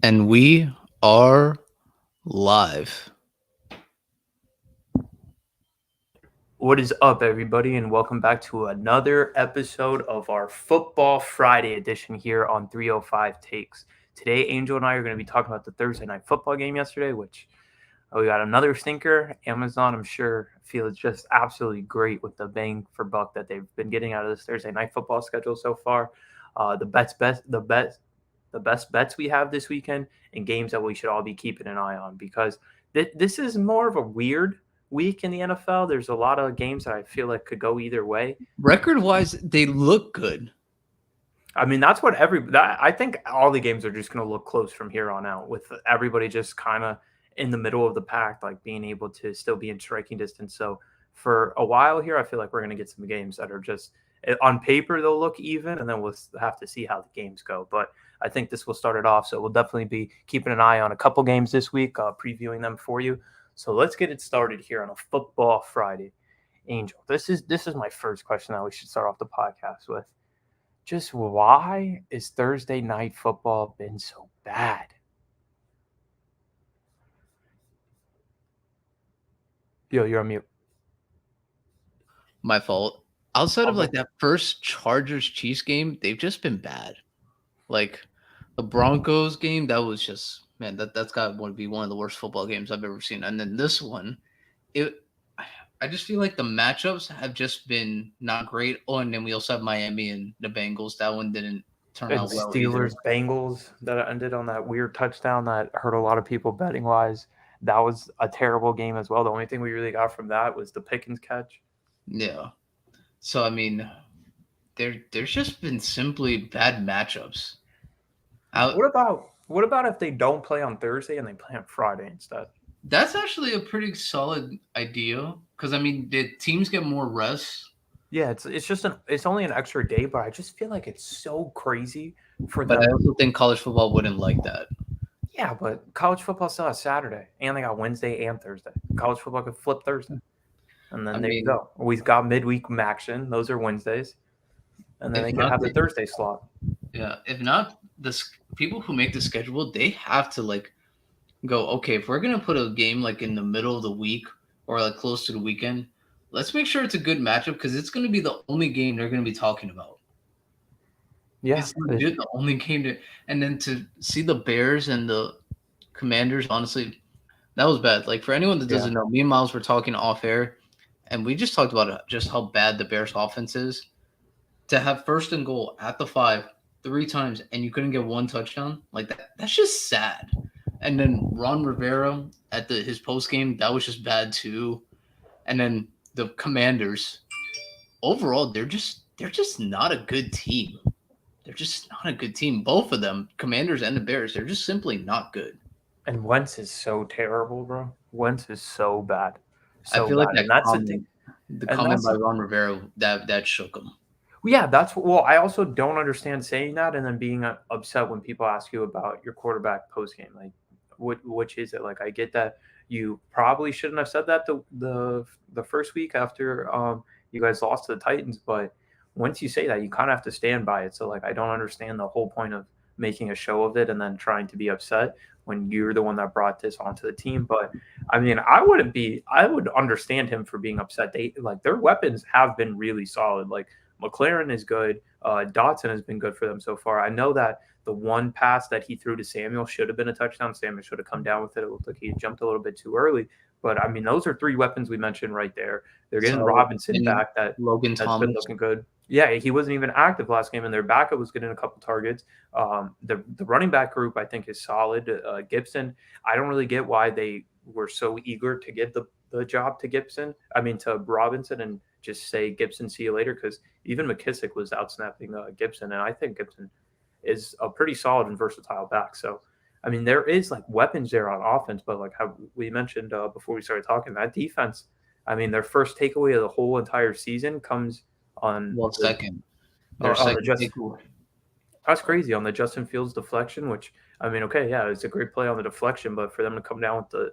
And we are live. What is up, everybody, and welcome back to another episode of our Football Friday edition here on 305 Takes. Today, Angel and I are going to be talking about the Thursday night football game yesterday, which we got another stinker. Amazon, I'm sure, feels just absolutely great with the bang for buck that they've been getting out of this Thursday night football schedule so far. The best bets we have this weekend, and games that we should all be keeping an eye on because this is more of a weird week in the NFL. There's a lot of games that I feel like could go either way. Record wise, they look good. I mean, I think all the games are just going to look close from here on out, with everybody just kind of in the middle of the pack, like being able to still be in striking distance. So for a while here, I feel like we're going to get some games that are just on paper they'll look even, and then we'll have to see how the games go. But I think this will start it off, so we'll definitely be keeping an eye on a couple games this week, previewing them for you. So let's get it started here on a Football Friday. Angel, this is my first question that we should start off the podcast with. Just why is Thursday night football been so bad? Yo, you're on mute. My fault. Outside of Okay. like that first Chargers Chiefs game, they've just been bad. Like the Broncos game, that was just man, that's got to be one of the worst football games I've ever seen. And then this one, it I just feel like the matchups have just been not great. Oh, and then we also have Miami and the Bengals. That one didn't turn And out well either. Steelers Bengals that ended on that weird touchdown that hurt a lot of people betting wise. That was a terrible game as well. The only thing we really got from that was the Pickens catch. Yeah. So I mean, there's just been simply bad matchups. Out What about if they don't play on Thursday and they play on Friday instead? That's actually a pretty solid idea because I mean, the teams get more rest, Yeah, it's only an extra day, but I just feel like it's so crazy for but I them. also think college football wouldn't like that. Yeah, but college football still has Saturday, and they got Wednesday and Thursday. College football could flip Thursday, and I then there you mean, go. We've got midweek action; those are Wednesdays, and then if they could not, have the Thursday slot. yeah, if not, people who make the schedule they have to like go. Okay, if we're gonna put a game like in the middle of the week or like close to the weekend, let's make sure it's a good matchup because it's gonna be the only game they're gonna be talking about. Yeah, It's legit the only game to, and then to see the Bears and the Commanders, honestly, that was bad. Like for anyone that yeah, doesn't know, me and Miles were talking off air, and we just talked about just how bad the Bears' offense is. To have first and goal at the 5 3 times, and you couldn't get one touchdown, like that's just sad. And then Ron Rivera at his post game, that was just bad too. And then the Commanders, overall, they're just not a good team. They're just not a good team. Both of them, Commanders and the Bears, they're just simply not good. and Wentz is so terrible, bro. Wentz is so bad, I so feel like bad, and that's the thing. the And comment that's by Ron Rivera that shook him. Yeah, that's well. I also don't understand saying that and then being upset when people ask you about your quarterback post game. Like, which is it? Like, I get that you probably shouldn't have said that the first week after you guys lost to the Titans, but once you say that, you kind of have to stand by it. So, like, I don't understand the whole point of making a show of it and then trying to be upset when you're the one that brought this onto the team. But I mean, I wouldn't be. I would understand him for being upset. They like their weapons have been really solid. Like McLaren is good. Dotson has been good for them so far. I know that the one pass that he threw to Samuel should have been a touchdown. Samuel should have come down with it. It looked like he jumped a little bit too early. But I mean, those are three weapons we mentioned right there. They're getting So Robinson any back. Logan That's been Thomas, looking good. Yeah, he wasn't even active last game, and their backup was getting a couple targets. The running back group I think is solid. Gibson, I don't really get why they were so eager to give the job to Gibson. I mean to Robinson and just say Gibson, see you later, because even McKissick was outsnapping Gibson, and I think Gibson is a pretty solid and versatile back. So, I mean, there is like weapons there on offense, but like how we mentioned before we started talking, that defense. I mean, their first takeaway of the whole entire season comes on well, the second, their on the second just takeaway. that's crazy on the Justin Fields deflection. Which I mean, okay, yeah, it's a great play on the deflection, but for them to come down with the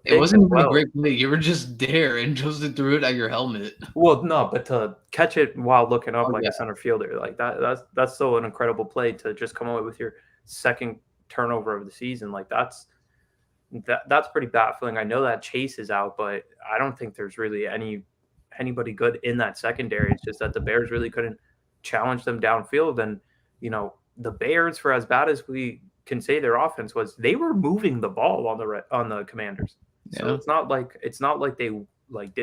It pick as wasn't even a well. great play. You were just there and Joseph threw it at your helmet. Well, no, but to catch it while looking up Oh like yeah, a center fielder, like that's so an incredible play to just come away with your second turnover of the season. Like that's pretty baffling. I know that Chase is out, but I don't think there's really anybody good in that secondary. It's just that the Bears really couldn't challenge them downfield. And the Bears, for as bad as we can say their offense was, they were moving the ball on the Commanders. So Yeah. it's not like they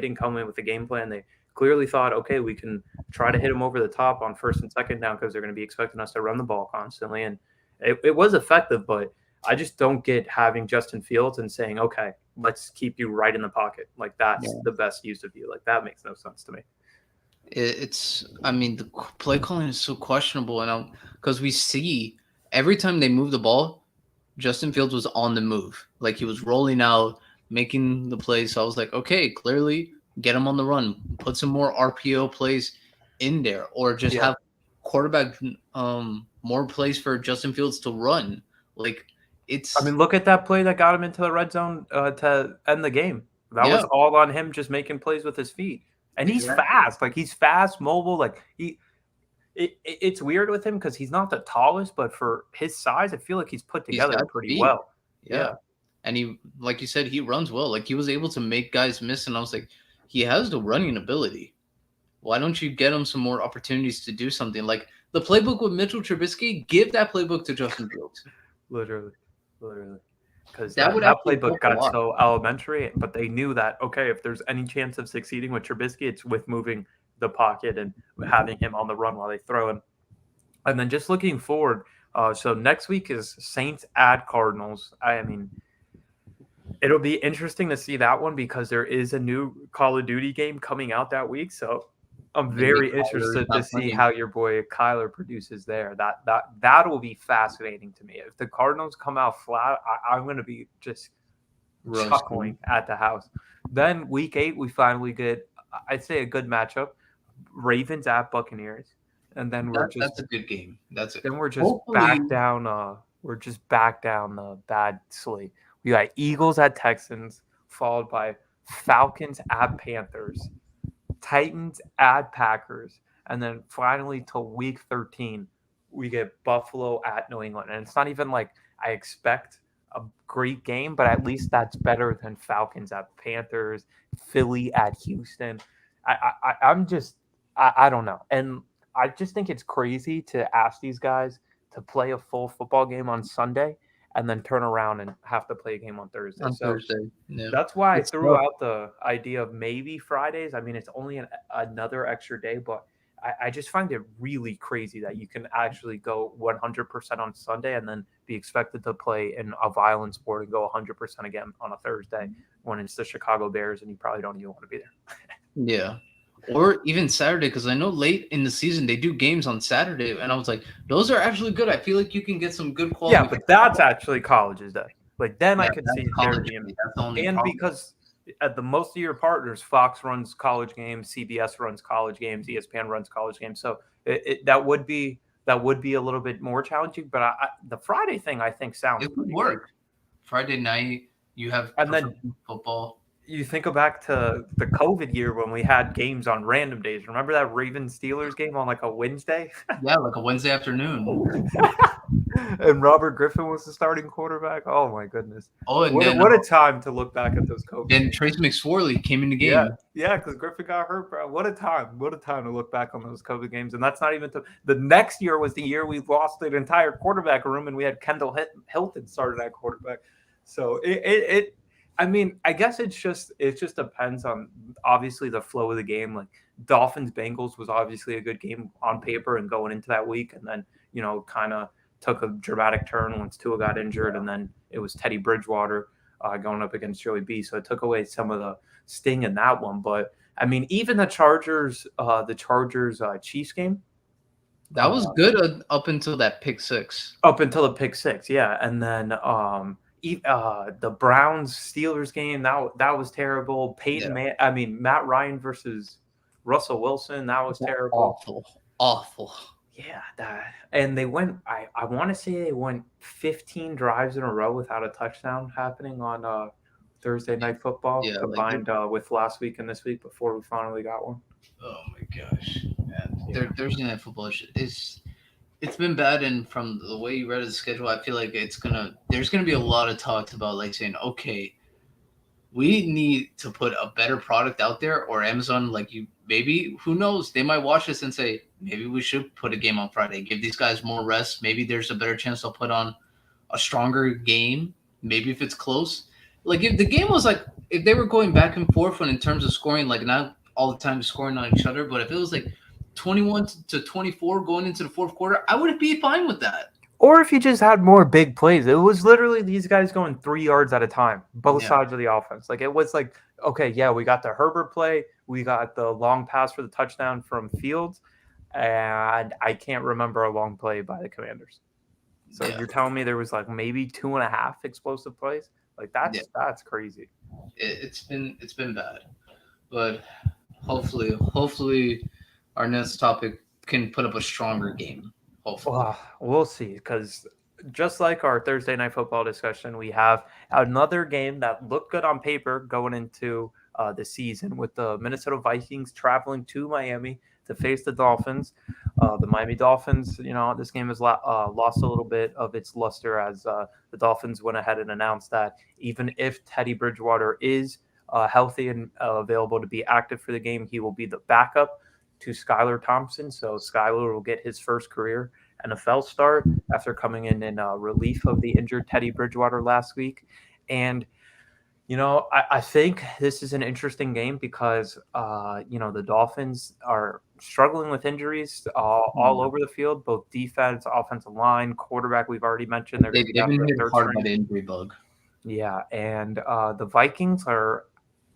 didn't come in with a game plan. They clearly thought, okay, we can try to hit them over the top on first and second down because they're going to be expecting us to run the ball constantly, and it was effective. But I just don't get having Justin Fields and saying, okay, let's keep you right in the pocket. Like that's Yeah. the best use of you. Like that makes no sense to me. I mean, the play calling is so questionable, and because we see every time they move the ball, Justin Fields was on the move, like he was rolling out, making the plays. So I was like, okay, clearly get him on the run, put some more RPO plays in there, or just Yeah. have quarterback more plays for Justin Fields to run. Like I it's mean, look at that play that got him into the red zone to end the game. That yeah, was all on him just making plays with his feet. And he's exactly. fast. Like he's fast, mobile. Like it's weird with him because he's not the tallest, but for his size, I feel like he's put He's together got pretty speed. well. Yeah. Yeah. And he, like you said, he runs well. Like he was able to make guys miss. And I was like, he has the running ability. Why don't you get him some more opportunities to do something? Like the playbook with Mitchell Trubisky, give that playbook to Justin Fields. Literally. Because That would that actually playbook help a got lot. so elementary, but they knew that, okay, if there's any chance of succeeding with Trubisky, it's with moving the pocket and having him on the run while they throw him. And then just looking forward, so next week is Saints at Cardinals. I mean, it'll be interesting to see that one because there is a new Call of Duty game coming out that week. So I'm Maybe very Kyler's interested to not see playing. how your boy Kyler produces there. That will be fascinating to me. If the Cardinals come out flat, I'm going to be just Roasting. chuckling at the house. Then week 8, we finally get, I'd say, a good matchup. Ravens at Buccaneers, and then That's a good game. That's it. we're just Hopefully, back down. We're just back down the bad slate. We got Eagles at Texans, followed by Falcons at Panthers, Titans at Packers, and then finally till week 13, we get Buffalo at New England. And it's not even like I expect a great game, but at least that's better than Falcons at Panthers, Philly at Houston. I'm just I don't know, and I just think it's crazy to ask these guys to play a full football game on Sunday and then turn around and have to play a game on Thursday. on So Thursday. Yeah. that's why I It's threw tough. out the idea of maybe Fridays. I mean, it's only another extra day, but I just find it really crazy that you can actually go 100% on Sunday and then be expected to play in a violent sport and go 100% again on a Thursday when it's the Chicago Bears and you probably don't even want to be there. Yeah. Or even Saturday, because I know late in the season they do games on Saturday, and I was like, those are actually good. I feel like you can get some good Yeah, quality but that's football. actually college's day. Like then I Yeah, could that's see there college being, day. That's the only and problem. because at the most of your partners, Fox runs college games, CBS runs college games, ESPN runs college games, so that would be a little bit more challenging. But the Friday thing I think sounds It would pretty great. work. Friday night, you have And then professional football. you think back to the COVID year when we had games on random days. Remember that Ravens Steelers game on like a Wednesday? Yeah, like a Wednesday afternoon. And Robert Griffin was the starting quarterback. Oh my goodness. Oh, and What a time to look back at those COVID then games. Trace McSorley came in the Yeah, game. yeah, because Griffin got hurt, bro. What a time! What a time to look back on those COVID games. And that's not even the next year was the year we lost the entire quarterback room, and we had Kendall Hilton started at quarterback. So I mean, I guess it just depends on obviously the flow of the game. Like Dolphins Bengals was obviously a good game on paper and going into that week, and then kind of took a dramatic turn once Tua got injured, and then it was Teddy Bridgewater going up against Joey B. So it took away some of the sting in that one. But I mean, even the Chargers Chiefs game, That was good up until that pick six. up until the pick six, yeah, and then the Browns Steelers game that was terrible. Yeah, Matt Ryan versus Russell Wilson, that was terrible. awful, awful. Yeah, and they went. I want to say they went 15 drives in a row without a touchdown happening on Thursday Night Football, Yeah, like combined with last week and this week before we finally got one. oh my gosh, man. Yeah. Thursday night football is it's been bad, and from the way you read the schedule, I feel like there's gonna be a lot of talks about like saying, okay, we need to put a better product out there, or Amazon, like you, maybe who knows, they might watch this and say maybe we should put a game on Friday, give these guys more rest. Maybe there's a better chance they'll put on a stronger game. Maybe if it's close, like if the game was like if they were going back and forth when in terms of scoring, like not all the time scoring on each other, but if it was like 21 to 24 going into the fourth quarter, I would be fine with that. Or if you just had more big plays, it was literally these guys going 3 yards at a time, both Yeah, sides of the offense. Like it was like, okay, yeah, we got the Herbert play, we got the long pass for the touchdown from Fields, and I can't remember a long play by the Commanders. So yeah, you're telling me there was like maybe 2.5 explosive plays? Like yeah. that's crazy. It's been bad, but hopefully our next topic can put up a stronger game. Hopefully. We'll see, because just like our Thursday night football discussion, we have another game that looked good on paper going into the season with the Minnesota Vikings traveling to Miami to face the Dolphins. The Miami Dolphins, this game has lost a little bit of its luster as the Dolphins went ahead and announced that even if Teddy Bridgewater is healthy and available to be active for the game, he will be the backup to Skylar Thompson. So Skylar will get his first career NFL start after coming in relief of the injured Teddy Bridgewater last week. And, I think this is an interesting game because, the Dolphins are struggling with injuries all Yeah. over the field, both defense, offensive line, quarterback. We've already mentioned they're going to be They've down to been their hit third hard by string. the injury bug. Yeah. And the Vikings are,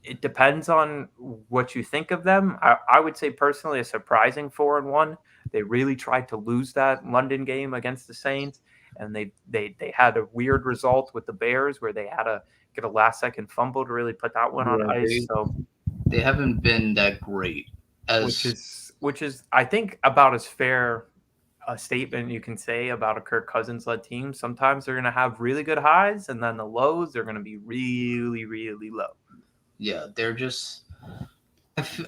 it depends on what you think of them. I would say personally a surprising 4-1. They really tried to lose that London game against the Saints, and they had a weird result with the Bears where they had to get a last second fumble to really put that one on Yeah, ice. So they haven't been that great which as is which is I think about as fair a statement you can say about a Kirk Cousins led team. Sometimes they're going to have really good highs, and then the lows they're going to be really really low. yeah, they're just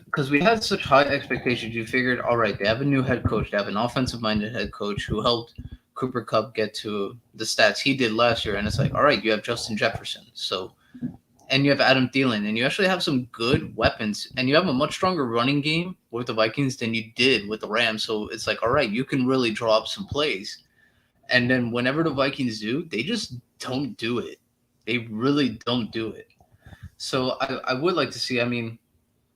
because we had such high expectations. You figured, all right, they have a new head coach, they have an offensive minded head coach who helped Cooper Cup get to the stats he did last year, and it's like, all right, you have Justin Jefferson, so and you have Adam Thielen, and you actually have some good weapons, and you have a much stronger running game with the Vikings than you did with the Rams. So it's like, all right, you can really draw up some plays. And then whenever the Vikings do, they just don't do it. They really don't do it. So I would like to see. I mean,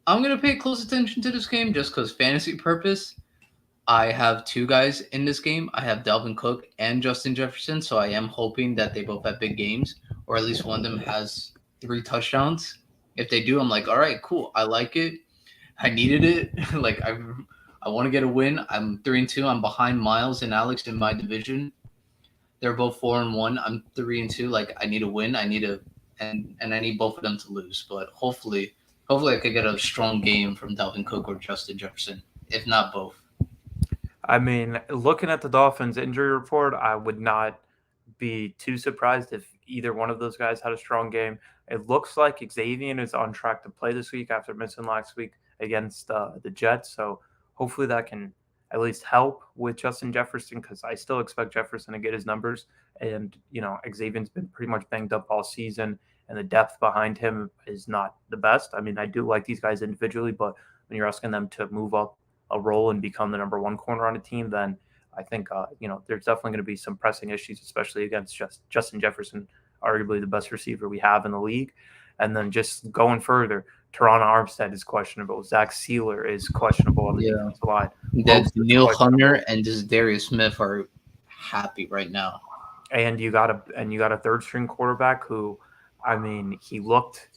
I'm gonna pay close attention to this game just because fantasy purpose. I have two guys in this game. I have Dalvin Cook and Justin Jefferson, so I am hoping that they both have big games, or at least one of them has 3 touchdowns. If they do, I'm like, all right, cool. I like it. I needed it. like I want to get a win. I'm 3-2. I'm behind Myles and Alex in my division. They're both 4-1. I'm 3-2. Like I need a win. I need a and I need both of them to lose. But hopefully I could get a strong game from Dalvin Cook or Justin Jefferson. If not both. I mean, looking at the Dolphins injury report, I would not be too surprised if either one of those guys had a strong game. It looks like Xavier is on track to play this week after missing last week against the Jets. So hopefully that can at least help with Justin Jefferson, because I still expect Jefferson to get his numbers. And, Xavier's been pretty much banged up all season, and the depth behind him is not the best. I mean, I do like these guys individually, but when you're asking them to move up a role and become the number one corner on a team, then I think there's definitely going to be some pressing issues, especially against Justin Jefferson, arguably the best receiver we have in the league. And then just going further, Teron Armstead is questionable. Zach Sealer is questionable on the Yeah. defensive line. That Most is Neil Hunter questionable, and this Darius Smith are happy right now. and you got a third string quarterback who, I mean, he looked,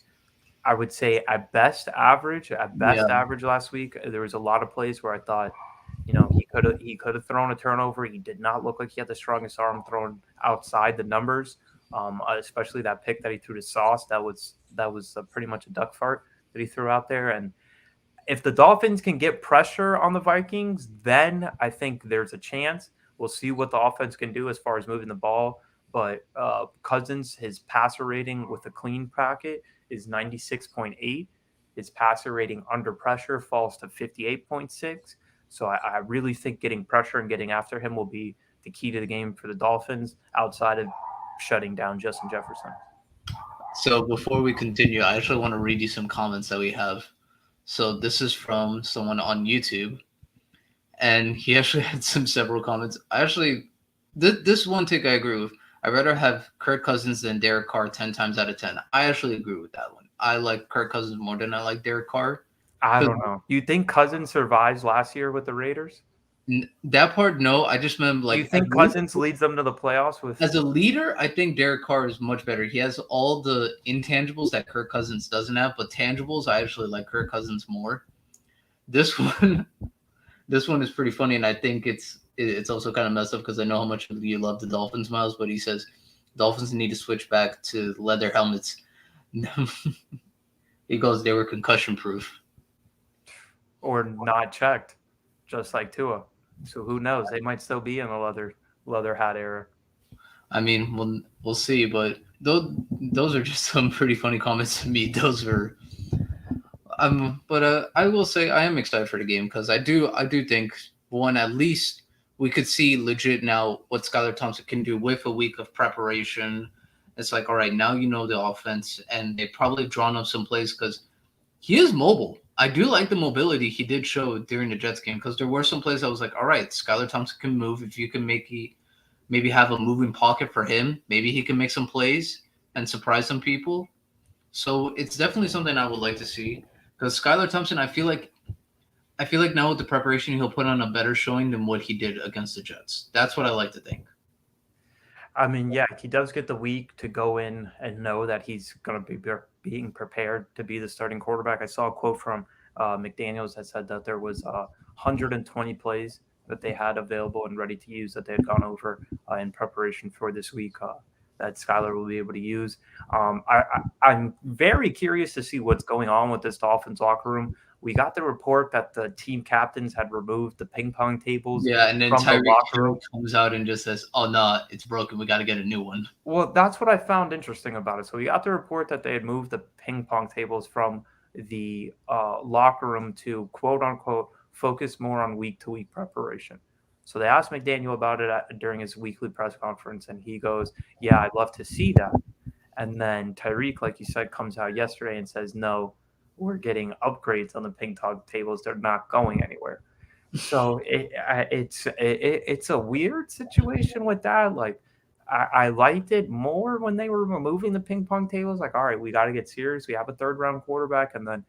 I would say at Yeah. best average last week. There was a lot of plays where I thought, he could have thrown a turnover. He did not look like he had the strongest arm thrown outside the numbers. Especially that pick that he threw to Sauce. That was pretty much a duck fart that he threw out there. And if the Dolphins can get pressure on the Vikings, then I think there's a chance. We'll see what the offense can do as far as moving the ball. But Cousins, his passer rating with a clean packet is 96.8. His passer rating under pressure falls to 58.6. So I really think getting pressure and getting after him will be the key to the game for the Dolphins outside of shutting down Justin Jefferson. So before we continue, I actually want to read you some comments that we have. So this is from someone on YouTube, and he actually had several comments. I actually, this one take I agree with. I'd rather have Kirk Cousins than Derek Carr 10 times out of 10. I actually agree with that one. I like Kirk Cousins more than I like Derek Carr. I don't know. You think Cousins survives last year with the Raiders? That part, no. I just meant Do like you think Cousins leads them to the playoffs with? as a leader, I think Derek Carr is much better. He has all the intangibles that Kirk Cousins doesn't have, but tangibles, I actually like Kirk Cousins more. This one, this one is pretty funny, and I think it's also kind of messed up because I know how much you love the Dolphins, Myles. But he says Dolphins need to switch back to leather helmets. He goes, they were concussion proof. Or not checked, just like Tua. So who knows? They might still be in the leather hat era. I mean, we'll see, but those are just some pretty funny comments to me. Those were but I will say I am excited for the game because I do think one at least we could see legit now what Skylar Thompson can do with a week of preparation. It's like, all right, now you know the offense, and they probably drawn up some plays because he is mobile. I do like the mobility he did show during the Jets game because there were some plays I was like, all right, Skylar Thompson can move. If you can maybe have a moving pocket for him, maybe he can make some plays and surprise some people. So it's definitely something I would like to see. Because Skylar Thompson, I feel like now with the preparation, he'll put on a better showing than what he did against the Jets. That's what I like to think. I mean, yeah, he does get the week to go in and know that he's going to be being prepared to be the starting quarterback. I saw a quote from McDaniels that said that there was 120 plays that they had available and ready to use that they had gone over in preparation for this week that Skylar will be able to use. I'm very curious to see what's going on with this Dolphins locker room. We got the report that the team captains had removed the ping pong tables Yeah, and then from the Tyreek locker Hill room. comes out and just says, "Oh no, it's broken. We got to get a new one." Well, that's what I found interesting about it. So we got the report that they had moved the ping pong tables from the locker room to quote unquote focus more on week to week preparation. So they asked McDaniel about it during his weekly press conference, and he goes, "Yeah, I'd love to see that." And then Tyreek, like you said, comes out yesterday and says, "No, we're getting upgrades on the ping pong tables. They're not going anywhere." So it's a weird situation with that. Like I liked it more when they were removing the ping pong tables. Like, all right, we got to get serious. We have a third round quarterback, and then,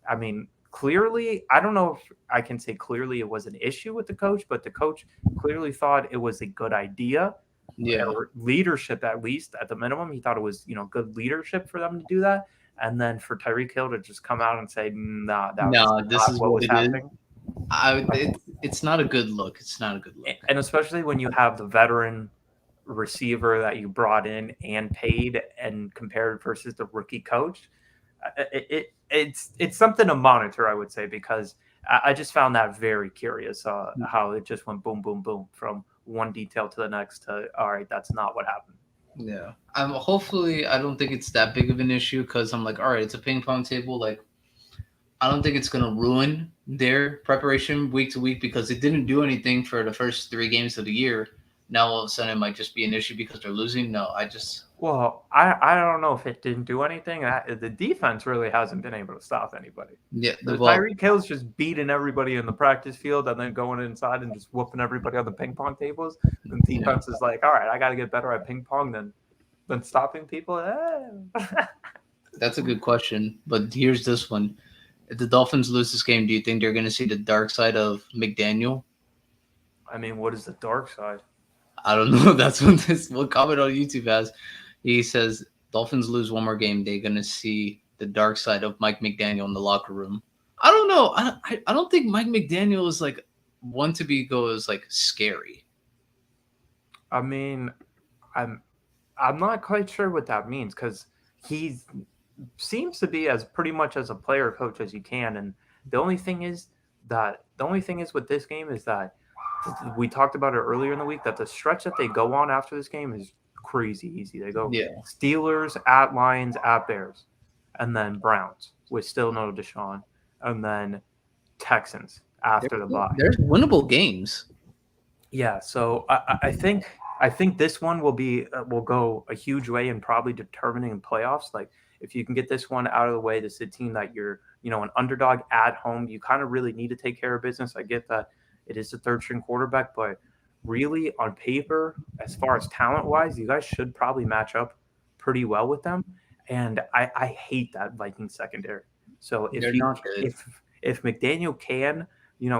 I mean, clearly, I don't know if I can say clearly it was an issue with the coach, but the coach clearly thought it was a good idea Yeah, or leadership at least at the minimum. He thought it was good leadership for them to do that. And then for Tyreek Hill to just come out and say, "Nah, that was no, this not is what what was it is. happening." It's not a good look. It's not a good look. And especially when you have the veteran receiver that you brought in and paid and compared versus the rookie coach, it's something to monitor, I would say, because I just found that very curious how it just went boom, boom, boom from one detail to the next to, all right, that's not what happened. Yeah, hopefully I don't think it's that big of an issue because I'm like, all right, it's a ping pong table. Like, I don't think it's gonna ruin their preparation week to week because it didn't do anything for the first 3 games of the year. Now all of a sudden it might just be an issue because they're losing. No, I just Well, I don't know if it didn't do anything. The defense really hasn't been able to stop anybody. yeah. The Well, Tyreek Hill's just beating everybody in the practice field and then going inside and just whooping everybody on the ping pong tables. And yeah, defense is like, all right, I got to get better at ping pong than stopping people. that's a good question. But here's this one: if the Dolphins lose this game, do you think they're gonna see the dark side of McDaniel? I mean, what is the dark side? I don't know. That's what this one comment on YouTube has. He says Dolphins lose one more game, they're gonna see the dark side of Mike McDaniel in the locker room. I don't know. I don't think Mike McDaniel is like one to be goes like scary. I mean, I'm I'm not quite sure what that means because he seems to be as pretty much as a player coach as you can. And the only thing is with this game is that we talked about it earlier in the week that the stretch that they go on after this game is crazy easy. They go Yeah, Steelers at Lions at Bears, and then Browns with still no Deshaun, and then Texans after the bye. There's winnable games. Yeah, so I think this one will go a huge way in probably determining playoffs. Like if you can get this one out of the way, this is a team that you're an underdog at home. You kind of really need to take care of business. I get that it is a third string quarterback, but really on paper, as far as talent wise, you guys should probably match up pretty well with them. And I hate that Vikings secondary. So They're not good. if McDaniel can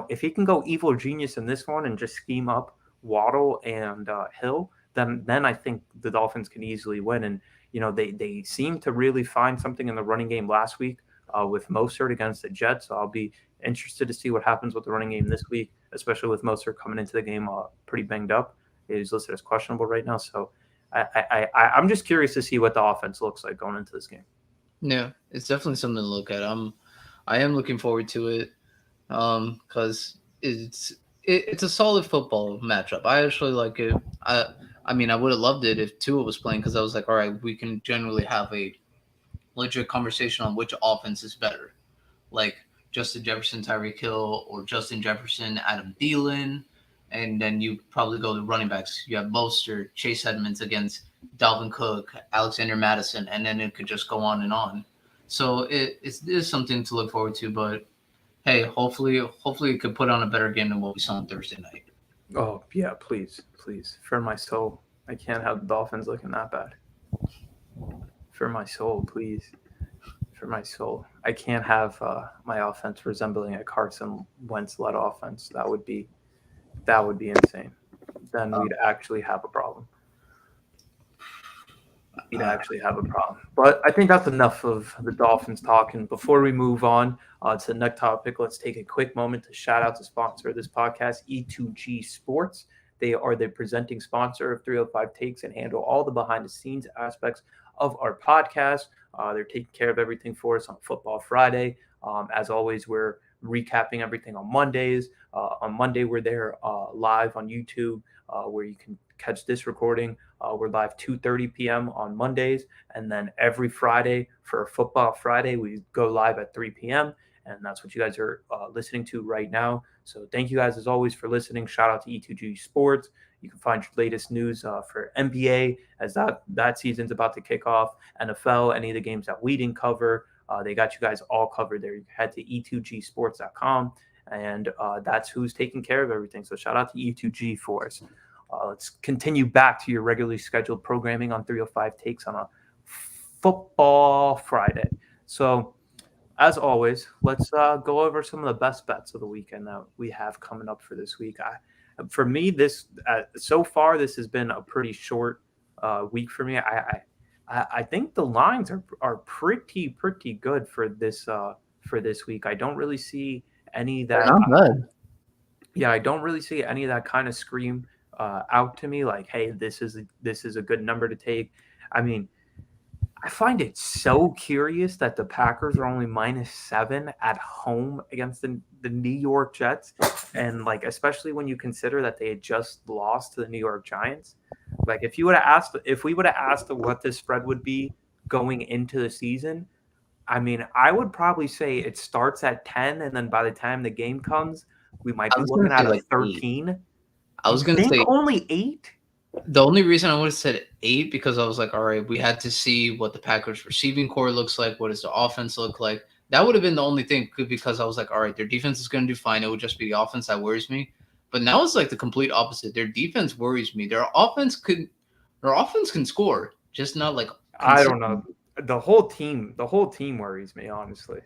if he can go evil genius in this one and just scheme up Waddle and Hill, then I think the Dolphins can easily win. And they seem to really find something in the running game last week with Mostert against the Jets. So I'll be interested to see what happens with the running game this week, especially with Mostert coming into the game pretty banged up. He's listed as questionable right now. So I'm just curious to see what the offense looks like going into this game. Yeah, it's definitely something to look at. I am looking forward to it. Because it's a solid football matchup. I actually like it. I mean, I would have loved it if Tua was playing because I was like, all right, we can generally have a legit conversation on which offense is better, like Justin Jefferson, Tyreek Hill, or Justin Jefferson, Adam Thielen, and then you probably go to running backs. You have Mostert, Chase Edmonds against Dalvin Cook, Alexander Madison, and then it could just go on and on. So it is something to look forward to, but hey, hopefully it could put on a better game than what we saw on Thursday night. Oh yeah, please, for my soul, I can't have the Dolphins looking that bad. For my soul, please, for my soul, I can't have my offense resembling a Carson Wentz-led offense. That would be insane. Then we'd actually have a problem. But I think that's enough of the Dolphins talk. And before we move on to the next topic, let's take a quick moment to shout out the sponsor of this podcast, E2G Sports. They are the presenting sponsor of 305 Takes and handle all the behind-the-scenes aspects of our podcast. They're taking care of everything for us on Football Friday. As always, we're recapping everything on Mondays. On Monday, we're there live on YouTube where you can catch this recording. We're live 2:30 p.m. on Mondays, and then every Friday for Football Friday, we go live at 3 p.m., and that's what you guys are listening to right now. So thank you guys, as always, for listening. Shout out to E2G Sports. You can find your latest news for NBA as that season's about to kick off, NFL, any of the games that we didn't cover. They got you guys all covered there. You can head to e2gsports.com, and that's who's taking care of everything. So shout out to E2G for us. Let's continue back to your regularly scheduled programming on 305 Takes on a Football Friday. So, as always, let's go over some of the best bets of the weekend that we have coming up for this week. For me, this so far this has been a pretty short week for me. I think the lines are pretty good for this week. I don't really see any that. Not bad. Yeah, I don't really see any of that kind of scream out to me like, hey, this is a good number to take. I mean, I find it so curious that the Packers are only -7 at home against the New York Jets, and like especially when you consider that they had just lost to the New York Giants. Like if we would have asked what this spread would be going into the season, I mean, I would probably say it starts at 10, and then by the time the game comes, we might be looking at like 13. 8. I was going to say only 8. The only reason I would have said 8 because I was like, all right, we had to see what the Packers receiving core looks like. What does the offense look like? That would have been the only thing because I was like, all right, their defense is going to do fine. It would just be the offense that worries me. But now it's like the complete opposite. Their defense worries me. Their offense can score, just not like. I don't know. The whole team worries me, honestly.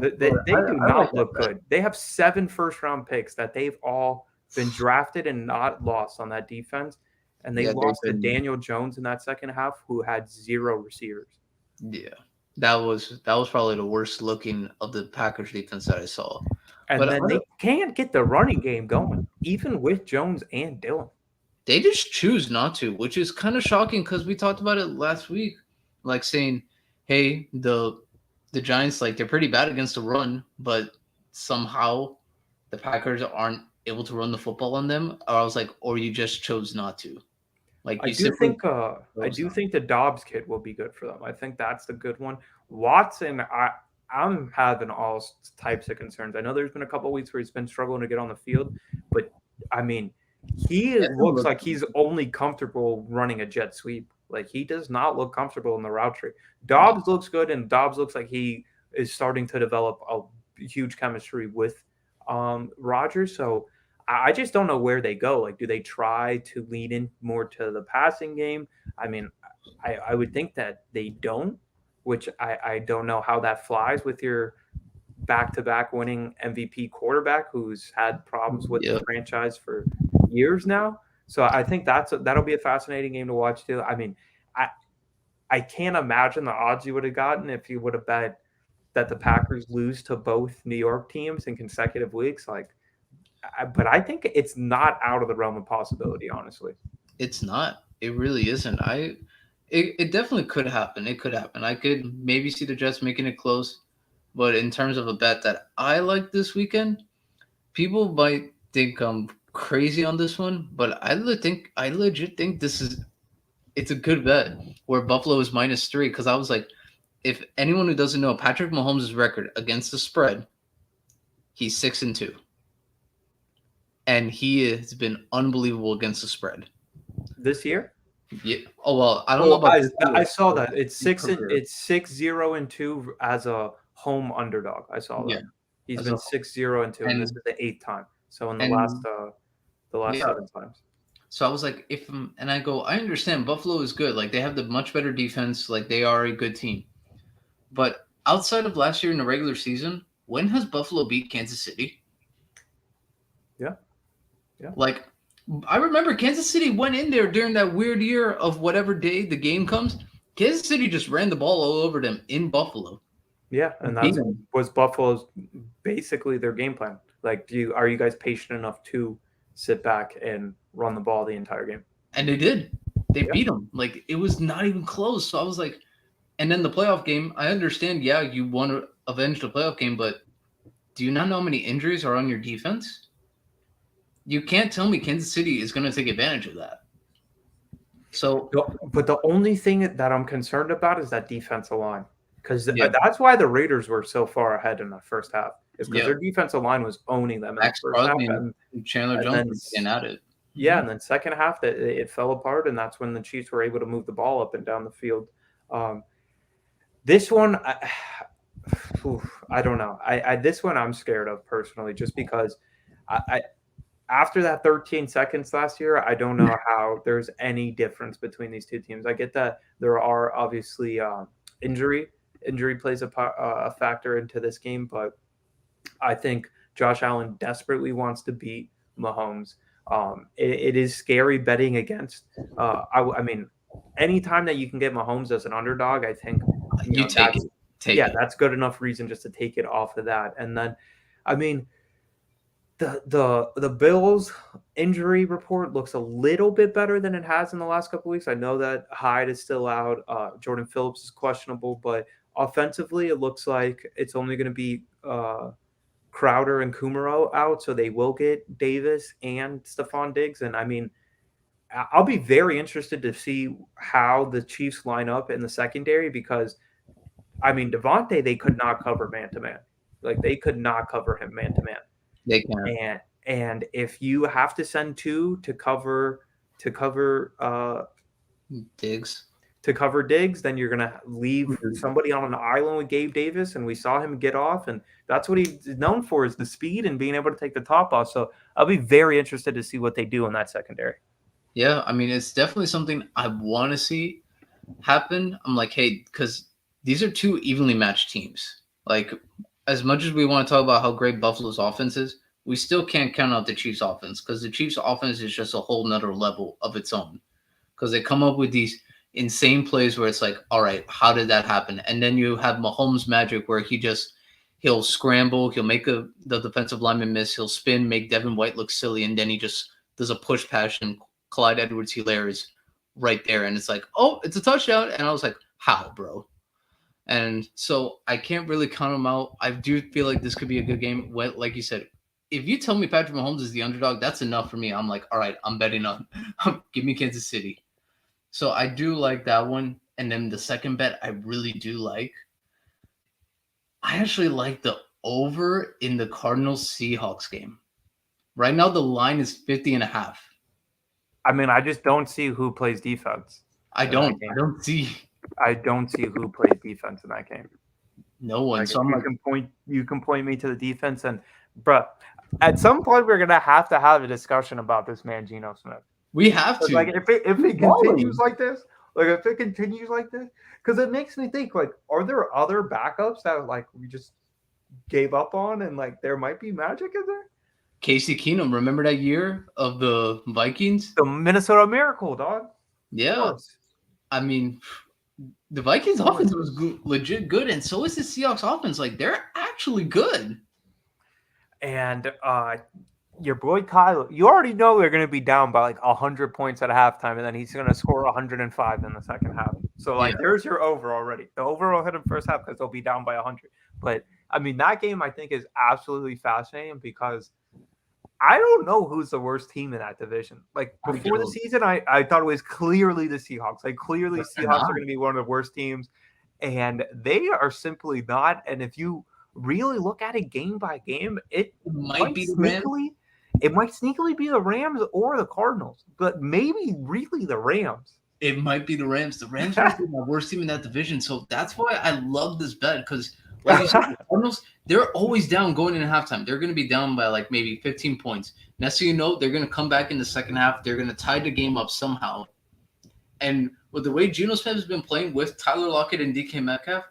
They do not look good. They have 7 first-round picks that they've all been drafted and not lost on that defense. And they lost to Daniel Jones in that second half, who had 0 receivers. Yeah, that was probably the worst looking of the Packers defense that I saw. And then they can't get the running game going, even with Jones and Dillon. They just choose not to, which is kind of shocking because we talked about it last week, like saying, "Hey, the Giants, like they're pretty bad against the run, but somehow the Packers aren't able to run the football on them." Or I was like, "Or you just chose not to." Like I do think the Dobbs kid will be good for them. I think that's the good one. Watson, I'm having all types of concerns. I know there's been a couple of weeks where he's been struggling to get on the field, but I mean, he looks like he's only comfortable running a jet sweep. Like he does not look comfortable in the route tree. Dobbs looks good, and Dobbs looks like he is starting to develop a huge chemistry with Rodgers. So I just don't know where they go. Like, do they try to lean in more to the passing game? I mean, I would think that they don't, which I don't know how that flies with your back-to-back winning MVP quarterback who's had problems with the Yeah, franchise for years now. So I think that'll be a fascinating game to watch too. I mean, I I can't imagine the odds you would have gotten if you would have bet that the Packers lose to both New York teams in consecutive weeks. Like, but I think it's not out of the realm of possibility, honestly. it's not. It really isn't. It definitely could happen. It could happen. I could maybe see the Jets making it close, but in terms of a bet that I like this weekend, people might think I'm crazy on this one, but I legit think it's a good bet where Buffalo is -3 because I was like, if anyone who doesn't know Patrick Mahomes' record against the spread, he's 6-2, and he has been unbelievable against the spread. This year? Yeah. Oh well, I don't know Oh, about this I year, saw but that. It's his six and career. it's 6-0-2 as a home underdog. I saw Yeah, that. He's as a been 6-0-2, and this and is the eighth time. So in and the last yeah. 7 times. So I was like, if and I go, I understand Buffalo is good. Like they have the much better defense. Like they are a good team. But outside of last year in the regular season, when has Buffalo beat Kansas City? Yeah, yeah, Like, I remember Kansas City went in there during that weird year of whatever day the game comes. Kansas City just ran the ball all over them in Buffalo yeah. And and beat that's them, was Buffalo's basically their game plan. Like, are you guys patient enough to sit back and run the ball the entire game? and they did. They Yeah. beat them. Like it was not even close. So I was like, and then the playoff game. I understand. Yeah, you want to avenge the playoff game, but do you not know how many injuries are on your defense? You can't tell me Kansas City is going to take advantage of that. So But the only thing that I'm concerned about is that defensive line, because yeah, that's why the Raiders were so far ahead in the first half. Is because yeah. their defensive line was owning them in the Max first half, Crosby and Chandler and Jones then were getting at it. yeah, Mhm. and then second half that it fell apart, and that's when the Chiefs were able to move the ball up and down the field. Um, this one, I don't know. This one I'm scared of personally, just because I after that 13 seconds last year, I don't know how there's any difference between these two teams. I get that there are obviously injury injury plays a factor into this game, but I think Josh Allen desperately wants to beat Mahomes. It is scary betting against. I mean, anytime that you can get Mahomes as an underdog, I think You take it. that's Take yeah, it. that's good enough reason just to take it off of that. And then, I mean, the Bills injury report looks a little bit better than it has in the last couple weeks. I know that Hyde is still out. Jordan Phillips is questionable, but offensively, it looks like it's only going to be Crowder and Kumaro out, so they will get Davis and Stephon Diggs. And I mean, I'll be very interested to see how the Chiefs line up in the secondary because I mean Devontae they could not cover man to man, like they could not cover him man to man. They can. And if you have to send two to cover Diggs. to cover Diggs, then you're gonna leave Mhm. somebody on an island with Gabe Davis, and we saw him get off, and that's what he's known for is the speed and being able to take the top off. So I'll be very interested to see what they do in that secondary. Yeah, I mean, it's definitely something I want to see happen. I'm like, hey, because these are two evenly matched teams. Like, as much as we want to talk about how great Buffalo's offense is, we still can't count out the Chiefs' offense because the Chiefs' offense is just a whole nother level of its own. Because they come up with these insane plays where it's like, all right, how did that happen? And then you have Mahomes' magic where he'll scramble, he'll make the defensive lineman miss, he'll spin, make Devin White look silly, and then he just does a push pass and Clyde Edwards-Helaire is right there, and it's like, oh, it's a touchdown, and I was like, how, bro? And so I can't really count him out. I do feel like this could be a good game. Like you said, if you tell me Patrick Mahomes is the underdog, that's enough for me. I'm like, all right, I'm betting on. Give me Kansas City. So I do like that one. And then the second bet I really do like. I actually like the over in the Cardinals Seahawks game. Right now, the line is 50.5. I mean, I just don't see who plays defense I in that don't. I game. don't see I don't see who plays defense in that game. no one. Like So if I'm like, you can point me to the defense, and bruh, at some point we're gonna have to have a discussion about this man Geno Smith. we have But like to. if He's it continues balling. like this, because it makes me think like, are there other backups that like we just gave up on, and like there might be magic in there? Casey Keenum, remember that year of the Vikings? The Minnesota Miracle, dog. Of Yeah. course. I mean, the Vikings Of course. offense was legit good, and so is the Seahawks offense. Like, they're actually good. And your boy Kyle, you already know they're going to be down by like 100 points at halftime, and then he's going to score 105 in the second half. So, like, Yeah. there's your over already. The over will hit him first half because they'll be down by 100. But, I mean, that game I think is absolutely fascinating because I don't know who's the worst team in that division. Like, I before the don't. season, I thought it was clearly the Seahawks. Like, clearly, But they're Seahawks not. are going to be one of the worst teams. And they are simply not. And if you really look at it game by game, It might be the Rams. it might sneakily be the Rams or the Cardinals, but maybe really the Rams. It might be the Rams. The Rams might be my worst team in that division. So that's why I love this bet because, like you said, the Cardinals, they're always down going into halftime. They're going to be down by like maybe 15 points. Next thing you know, they're going to come back in the second half. They're going to tie the game up somehow. And with the way Geno Smith has been playing with Tyler Lockett and DK Metcalf,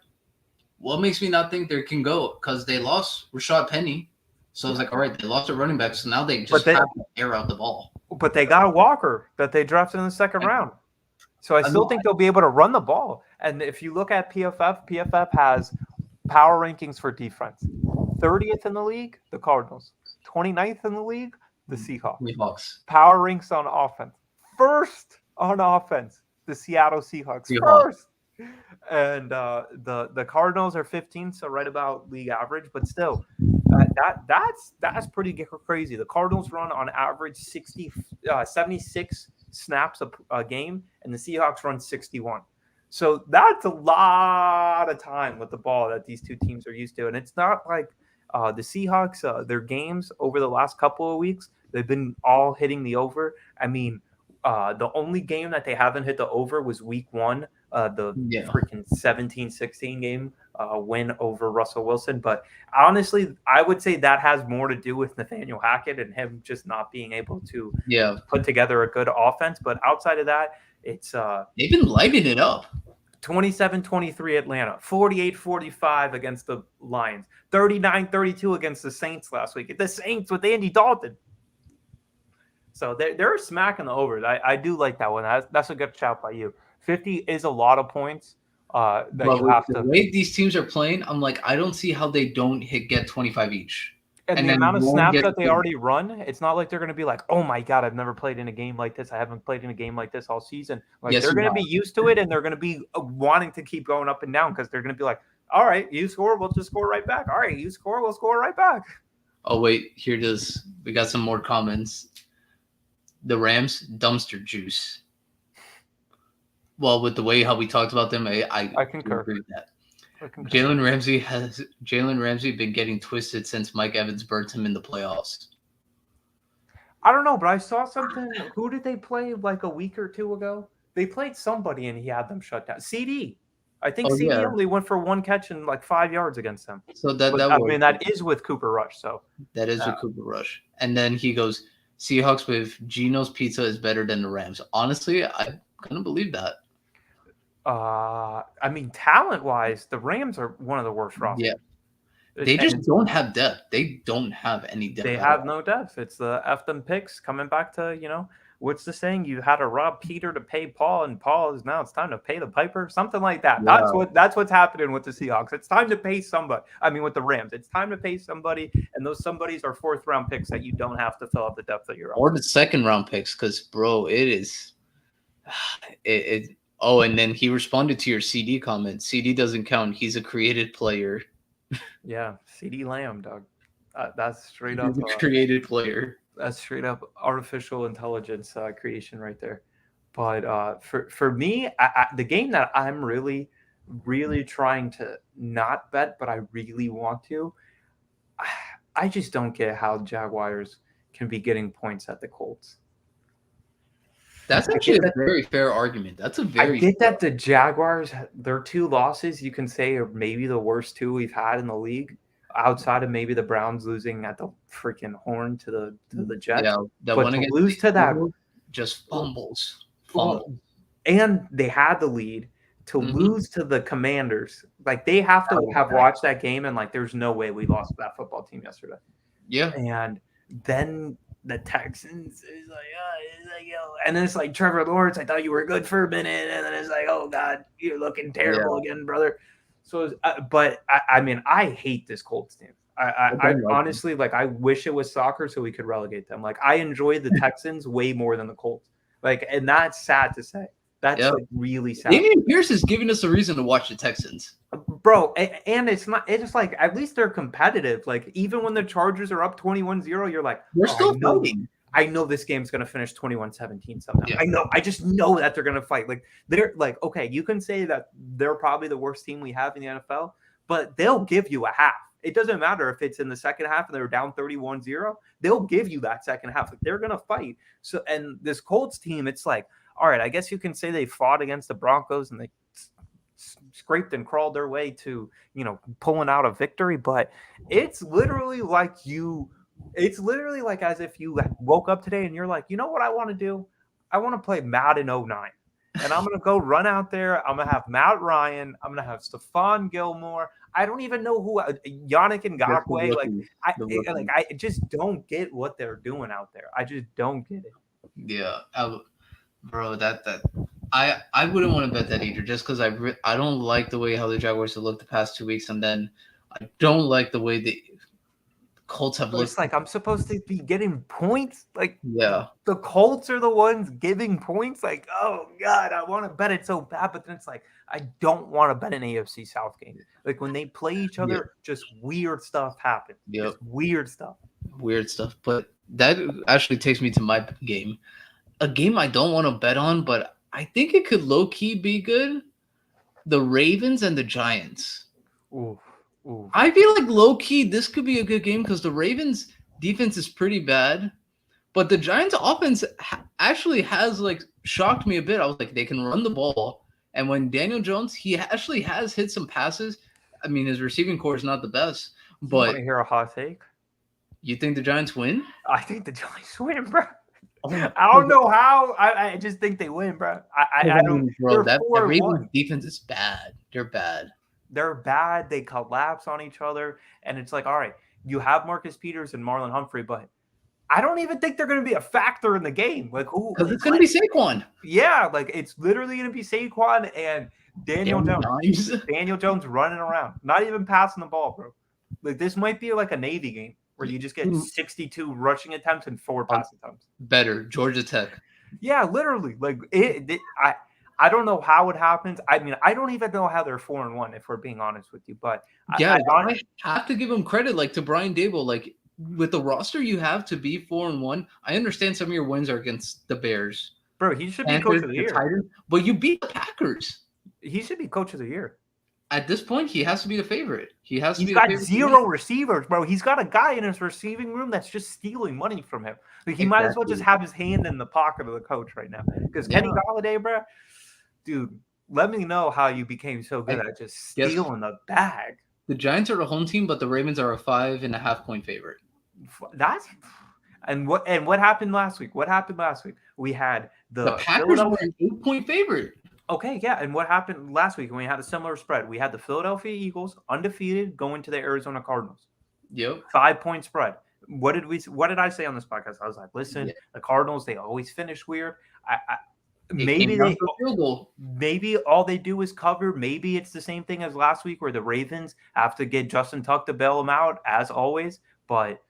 what makes me not think they can go? Because they lost Rashad Penny. So I was like, all right, they lost their running back. So now they just have to air out the ball. But they got a Walker that they drafted in the second round. So I still think they'll be able to run the ball. And if you look at PFF has power rankings for defense. 30th in the league, the Cardinals. 29th in the league, the Seahawks. Power ranks on offense. First on offense, the Seattle Seahawks. First. And the Cardinals are 15th, so right about league average, but still, that's pretty crazy. The Cardinals run on average 76 snaps a game, and the Seahawks run 61. So that's a lot of time with the ball that these two teams are used to. And it's not like the Seahawks, their games over the last couple of weeks, they've been all hitting the over. I mean, the only game that they haven't hit the over was week 1, freaking 17-16 game win over Russell Wilson. But honestly, I would say that has more to do with Nathaniel Hackett and him just not being able to put together a good offense. But outside of that, it's they've been lighting it up. 27-23 Atlanta, 48-45 against the Lions, 39-32 against the Saints last week. The Saints with Andy Dalton. So they're smacking the overs. I do like that one. That's a good shout by you. 50 is a lot of points. But the way these teams are playing, I'm like, I don't see how they don't get 25 each. And the amount of snaps that they already run, it's not like they're going to be like, oh my God, I've never played in a game like this. I haven't played in a game like this all season. Like they're going to be used to it, and they're going to be wanting to keep going up and down because they're going to be like, all right, you score, we'll just score right back. All right, you score, we'll score right back. Oh, wait, here it is. We got some more comments. The Rams, dumpster juice. Well, with the way how we talked about them, I concur. Agree with that. Jalen Ramsey been getting twisted since Mike Evans burnt him in the playoffs. I don't know, but I saw something. Who did they play like a week or two ago? They played somebody and he had them shut down. CD. I think CD only went for 1 catch and like 5 yards against him. So that is with Cooper Rush. So that is with Cooper Rush. And then he goes, Seahawks with Geno's Pizza is better than the Rams. Honestly, I couldn't believe that. I mean, talent-wise, the Rams are one of the worst rosters. Yeah. They just don't have depth. They don't have any depth. They have no depth. It's the F them picks coming back to, what's the saying? You had to rob Peter to pay Paul, and Paul is now it's time to pay the piper. Something like that. Yeah. That's what's happening with the Seahawks. It's time to pay somebody. I mean, with the Rams, it's time to pay somebody, and those somebodies are 4th-round picks that you don't have to fill out the depth of your own. Or the 2nd-round picks, because, bro, it is Oh, and then he responded to your CD comment. CD doesn't count. He's a created player. Yeah, CD Lamb, dog. That's straight up. He's a created player. That's straight up artificial intelligence creation right there. But for me, the game that I'm really really trying to not bet, but I really want to. I just don't get how Jaguars can be getting points at the Colts. That's I actually get a that. very fair argument. That's a I very get fair. that the Jaguars, their two losses, you can say are maybe the worst two we've had in the league, outside of maybe the Browns losing at the freaking horn to the Yeah, Jets. that But one to against lose to the that, Eagles, just fumbles, well, fumble. and they had the lead, to Mm-hmm. lose to the Commanders, like they have to have watched that game and like, there's no way we lost to that football team yesterday. Yeah, And then the Texans is like, it's like, yo, and then it's like Trevor Lawrence. I thought you were good for a minute, and then it's like, oh God, you're looking terrible yeah. again, brother. So, but I mean, I hate this Colts team. I I don't like them. honestly like. I wish it was soccer so we could relegate them. Like I enjoy the Texans way more than the Colts. Like, and that's sad to say. That's Yeah, like really sad. Damian Pierce is giving us a reason to watch the Texans. Bro, and it's not, it's just like, at least they're competitive. Like, even when the Chargers are up 21-0, you're like, They're oh, still fighting. I know this game's going to finish 21-17 somehow. Yeah, I just know that they're going to fight. Like, they're like, okay, you can say that they're probably the worst team we have in the NFL, but they'll give you a half. It doesn't matter if it's in the second half and they're down 31-0, they'll give you that second half. Like, they're going to fight. So, and this Colts team, it's like, all right, I guess you can say they fought against the Broncos and they scraped and crawled their way to, pulling out a victory, but it's literally like it's literally like as if you woke up today and you're like, you know what I want to do? I want to play Madden 09. And I'm going to go run out there. I'm going to have Matt Ryan. I'm going to have Stephon Gilmore. I don't even know who Yannick that's the Ngakoue. Like rookies. The rookies. I just don't get what they're doing out there. I just don't get it. Yeah, bro. I wouldn't want to bet that either, just because I don't like the way how the Jaguars have looked the past 2 weeks, and then I don't like the way the Colts have But looked. it's like I'm supposed to be getting points. Like Yeah, the Colts are the ones giving points. Like, oh God, I want to bet it so bad, but then it's like I don't want to bet an AFC South game. Like when they play each yeah, other, just weird stuff happens. yep. Just weird stuff. Weird stuff. But that actually takes me to my game. A game I don't want to bet on, but I think it could low key be good. The Ravens and the Giants. Ooh, ooh. I feel like low key this could be a good game because the Ravens defense is pretty bad, but the Giants offense actually has like shocked me a bit. I was like, they can run the ball, and when Daniel Jones, he actually has hit some passes. I mean, his receiving core is not the best, You want but to hear a hot take? you think the Giants win? I think the Giants win, bro. Oh, I don't know how. I just think they win, bro. I don't. bro, They're that 4-1. Ravens defense is bad. They're bad. They're bad. They collapse on each other. And it's like, all right, you have Marcus Peters and Marlon Humphrey, but I don't even think they're going to be a factor in the game. Like, who? Because it's going to be Saquon. Yeah, like it's literally going to be Saquon and Daniel Jones. Daniel Jones running around, not even passing the ball, bro. Like, this might be like a Navy game where you just get 62 rushing attempts and 4 pass attempts. Better, Georgia Tech. Yeah, literally. Like, I don't know how it happens. I mean, I don't even know how they're 4-1, if we're being honest with you. But yeah, I have to give them credit, like to Brian Dable, like with the roster you have to be 4-1. I understand some of your wins are against the Bears, bro. He should be coach of the year. Titans, but you beat the Packers. He should be coach of the year. At this point, he has to be the favorite. He's got zero receivers, bro. He's got a guy in his receiving room that's just stealing money from him. Like, he might as well just have his hand in the pocket of the coach right now. Because Kenny Golladay, bro, dude, let me know how you became so good at just stealing the bag. The Giants are a home team, but the Ravens are a 5.5-point favorite. And what happened last week? We had the Packers were an 8-point favorite. Okay, yeah. And what happened last week when we had a similar spread? We had the Philadelphia Eagles undefeated going to the Arizona Cardinals. Yep. 5-point spread. What did I say on this podcast? I was like, listen, the Cardinals, they always finish weird. Maybe all they do is cover. Maybe it's the same thing as last week where the Ravens have to get Justin Tuck to bail them out, as always. But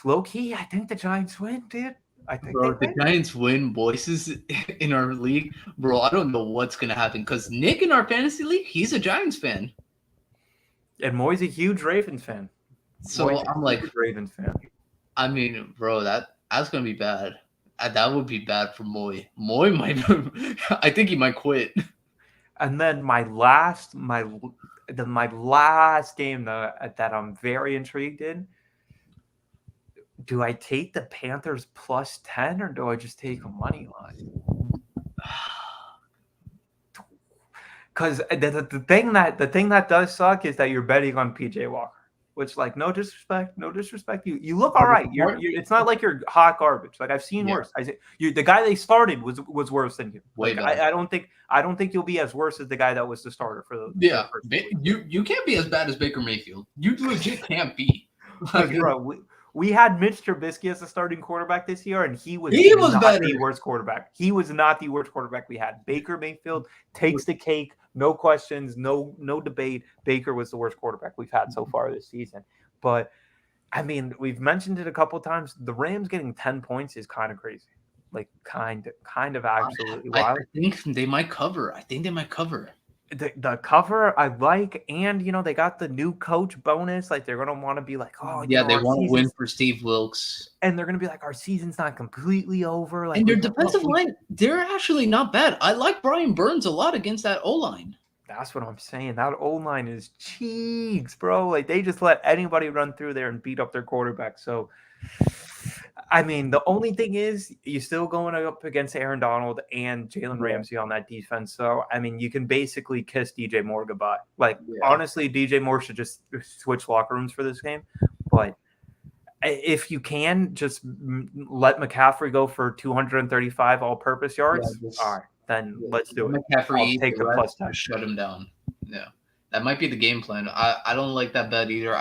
low key, I think the Giants win, dude. I think the Giants win voices in our league. Bro, I don't know what's going to happen because Nick in our fantasy league, he's a Giants fan. And Moy's a huge Ravens fan. So I'm like, Ravens fan. I mean, bro, that's going to be bad. That would be bad for Moy. Moy might, I think he might quit. And then my last game that I'm very intrigued in. Do I take the Panthers plus 10 or do I just take a money line? Because the thing that does suck is that you're betting on PJ Walker, which like no disrespect. You look all right. It's not like you're hot garbage. Like I've seen worse. The guy they started was worse than you. Way Like better. I don't think you'll be as worse as the guy that was the starter for the first you can't be as bad as Baker Mayfield. You legit can't be. Because bro, we had Mitch Trubisky as the starting quarterback this year, and he was not better. the worst quarterback. He was not the worst quarterback we had. Baker Mayfield takes the cake, no questions, no debate. Baker was the worst quarterback we've had so far this season. But I mean, we've mentioned it a couple times. The Rams getting 10 points is kind of crazy. Like kind of absolutely wild. I think they might cover. The cover I like, and they got the new coach bonus. Like they're gonna want to be like, oh yeah, they want to win for Steve Wilkes, and they're gonna be like, our season's not completely over. Like, and their defensive line, they're actually not bad. I like Brian Burns a lot against that O line. That's what I'm saying. That O line is cheeks, bro. Like they just let anybody run through there and beat up their quarterback. So. I mean, the only thing is you're still going up against Aaron Donald and Jalen Ramsey on that defense. So, I mean, you can basically kiss DJ Moore goodbye. Like, honestly, DJ Moore should just switch locker rooms for this game. But if you can, just let McCaffrey go for 235 all-purpose yards. All right, then let's do it. McCaffrey, I'll take the plus 10. Shut him down. Yeah, that might be the game plan. I don't like that bet either.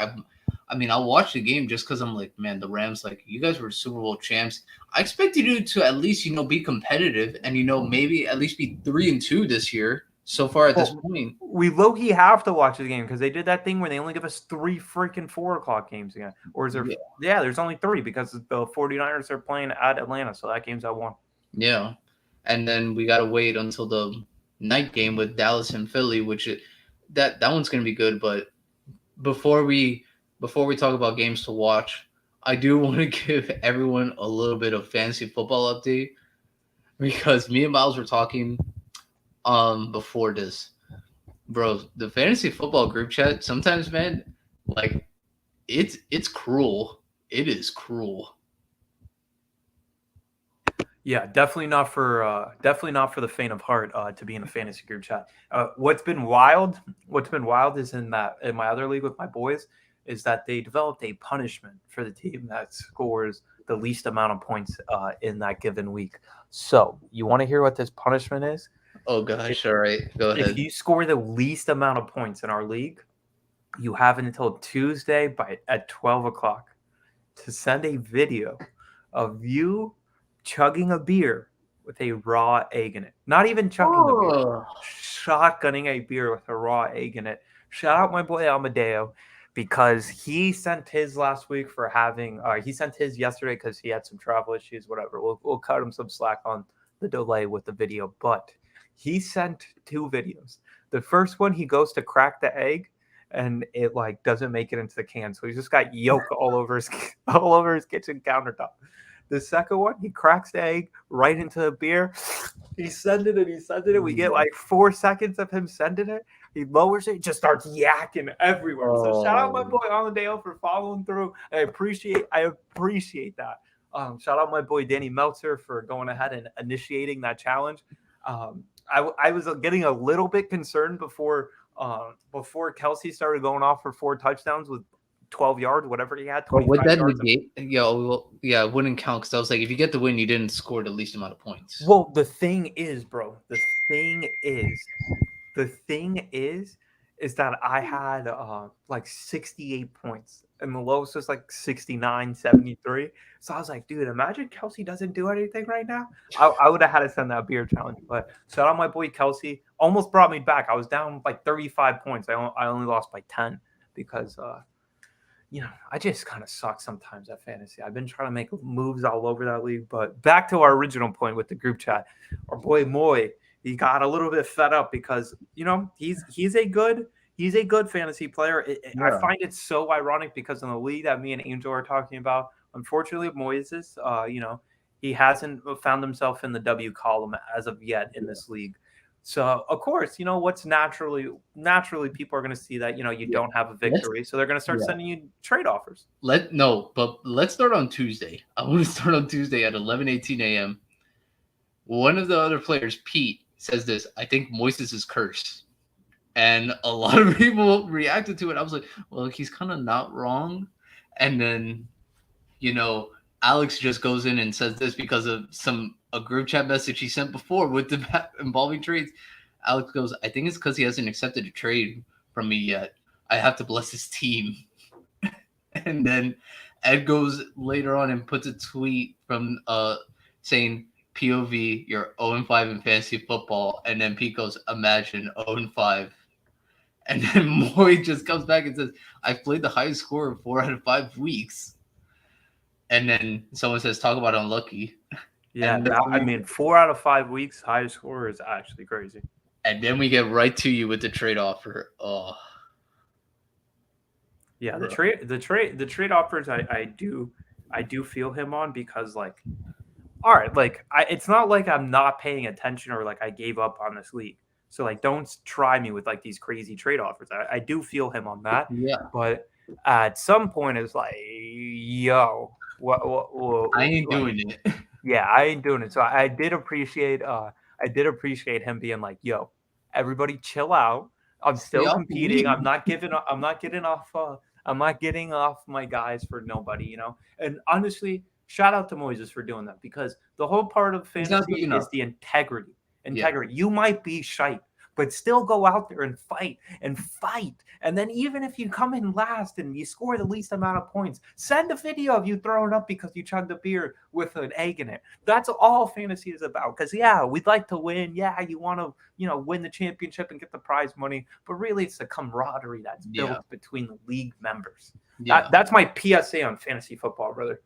I mean, I'll watch the game just because I'm like, man, the Rams, like, you guys were Super Bowl champs. I expect you to at least, be competitive and, maybe at least be 3-2 this year so far at this point. We low-key have to watch the game because they did that thing where they only give us 3 freaking 4 o'clock games again. Or is there? Yeah, there's only 3 because the 49ers are playing at Atlanta, so that game's at 1. Yeah. And then we got to wait until the night game with Dallas and Philly, which that one's going to be good. But before we talk about games to watch, I do want to give everyone a little bit of fantasy football update because me and Myles were talking before this. Bro, the fantasy football group chat, sometimes, man, like it's cruel. It is cruel. Yeah, definitely not for the faint of heart to be in a fantasy group chat. What's been wild is in my other league with my boys is that they developed a punishment for the team that scores the least amount of points in that given week. So you want to hear what this punishment is? Oh gosh, all right, go ahead. If you score the least amount of points in our league, you have until Tuesday at 12 o'clock to send a video of you chugging a beer with a raw egg in it. Not even chugging a beer, shotgunning a beer with a raw egg in it. Shout out my boy Amadeo because he sent his last week for having he sent his yesterday because he had some travel issues, whatever. We'll cut him some slack on the delay with the video, but he sent 2 videos. The first one, he goes to crack the egg and it like doesn't make it into the can. So he's just got yolk all over his kitchen countertop. The second one, he cracks the egg right into the beer. He sends it. We get like 4 seconds of him sending it. He lowers it, just starts yakking everywhere. So shout out my boy Amadeo for following through. I appreciate that. Shout out my boy Danny Meltzer for going ahead and initiating that challenge. I was getting a little bit concerned before Kelsey started going off for 4 touchdowns with 12 yards, whatever he had. But would that negate? It wouldn't count because I was like, if you get the win, you didn't score the least amount of points. Well, the thing is, bro. The thing is that I had like 68 points, and the lowest was like 69, 73. So I was like, dude, imagine Kelsey doesn't do anything right now. I would have had to send that beer challenge. But shout out my boy Kelsey. Almost brought me back. I was down like 35 points. I only lost by 10 because I just kind of suck sometimes at fantasy. I've been trying to make moves all over that league. But back to our original point with the group chat. Our boy Moy, he got a little bit fed up because, he's a good fantasy player. I find it so ironic because in the league that me and Angel are talking about, unfortunately, Moises, he hasn't found himself in the W column as of yet in this league. So of course, what's naturally people are going to see that you Yeah. don't have a victory, so they're going to start Yeah. sending you trade offers. But let's start on Tuesday. I want to start on Tuesday at 11:18 a.m. One of the other players, Pete, says this: I think Moises is cursed. And a lot of people reacted to it. I was like, well, he's kind of not wrong. And then, Alex just goes in and says this because of a group chat message he sent before with the involving trades. Alex goes, I think it's because he hasn't accepted a trade from me yet. I have to bless his team. And then Ed goes later on and puts a tweet from saying, POV, you're 0-5 in fantasy football. And then Pete goes, imagine 0-5. And then Moy just comes back and says, I've played the highest score in 4 out of 5 weeks. And then someone says, talk about unlucky. Yeah, 4 out of 5 weeks, highest score is actually crazy. And then we get right to you with the trade offer. Oh. Yeah, the trade offers I do feel him on because all right, it's not like I'm not paying attention or I gave up on this league. So don't try me with these crazy trade offers. I do feel him on that. Yeah. But at some point it's yo, what I ain't doing it. Yeah, I ain't doing it. So I did appreciate him being yo, everybody chill out. I'm still competing. I'm not getting off my guys for nobody, And honestly, shout out to Moises for doing that because the whole part of fantasy is the integrity. Yeah. You might be shite, but still go out there and fight. And then even if you come in last and you score the least amount of points, send a video of you throwing up because you chugged a beer with an egg in it. That's all fantasy is about. Because, yeah, we'd like to win. Yeah, you want to, win the championship and get the prize money. But really, it's the camaraderie that's built between the league members. Yeah. That's my PSA on fantasy football, brother.